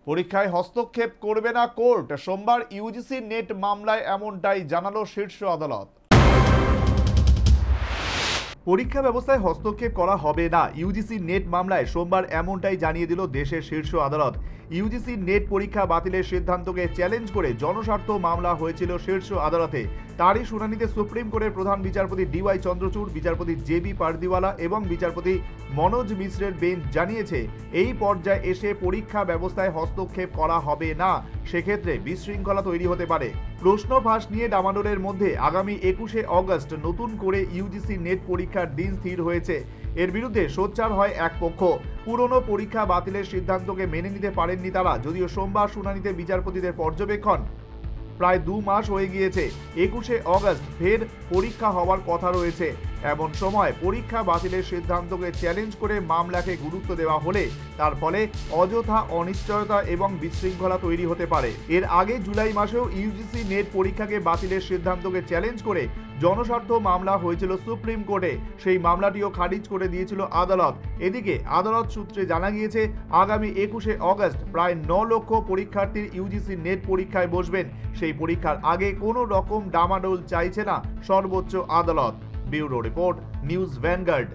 পরীক্ষায় হস্তক্ষেপ করবে না কোর্ট, সোমবার ইউজিসি নেট মামলায় এমনটাই জানালো শীর্ষ আদালত। পরীক্ষা ব্যবস্থায় হস্তক্ষেপ করা হবে না, ইউজিসি নেট মামলায় সোমবার এমনটাই জানিয়ে দিল দেশের শীর্ষ আদালত। ইউজিসি নেট পরীক্ষা বাতিলের সিদ্ধান্তকে চ্যালেঞ্জ করে জনস্বার্থ মামলা হয়েছিল শীর্ষ আদালতে। তারই শুনানিতে সুপ্রিম কোর্টের প্রধান বিচারপতি ডিওয়াই চন্দ্রচূড়, বিচারপতি জেবি পারদিওয়ালা এবং বিচারপতি মনোজ মিশ্রের বেঞ্চ জানিয়েছে, এই পর্যায়ে এসে পরীক্ষা ব্যবস্থায় হস্তক্ষেপ করা হবে না, সেক্ষেত্রে বিশৃঙ্খলা তৈরি হতে পারে। প্রশ্ন ফাঁস নিয়ে ডামাডোলের মধ্যে আগামী 21শে অগস্ট নতুন করে ইউজিসি নেট পরীক্ষার দিন স্থির হয়েছে। এর বিরুদ্ধে সোচ্চার হয় এক পক্ষ। পুরনো পরীক্ষা বাতিলের সিদ্ধান্তকে মেনে নিতে পারেননি তারা, যদিও সোমবার শুনানিতে বিচারপতিদের পর্যবেক্ষণ প্রায় 2 মাস হয়ে গিয়েছে। 21শে অগস্ট ফের পরীক্ষা হওয়ার কথা রয়েছে। এমন সময় পরীক্ষা বাতিলের সিদ্ধান্তকে চ্যালেঞ্জ করে মামলাকে গুরুত্ব দেওয়া হলে তার ফলে অযথা অনিশ্চয়তা এবং বিশৃঙ্খলা তৈরি হতে পারে। এর আগে জুলাই মাসেও ইউজিসি নেট পরীক্ষাকে বাতিলের সিদ্ধান্তকে চ্যালেঞ্জ করে জনস্বার্থ মামলা হয়েছিল সুপ্রিম কোর্টে। সেই মামলাটিও খারিজ করে দিয়েছিল আদালত। এদিকে আদালত সূত্রে জানা গিয়েছে, আগামী 21শে অগস্ট প্রায় 9 লক্ষ পরীক্ষার্থীর ইউজিসি নেট পরীক্ষায় বসবেন। সেই পরীক্ষার আগে কোনো রকম ডামাডোল চাইছে না সর্বোচ্চ আদালত। Bureau report, news vanguard.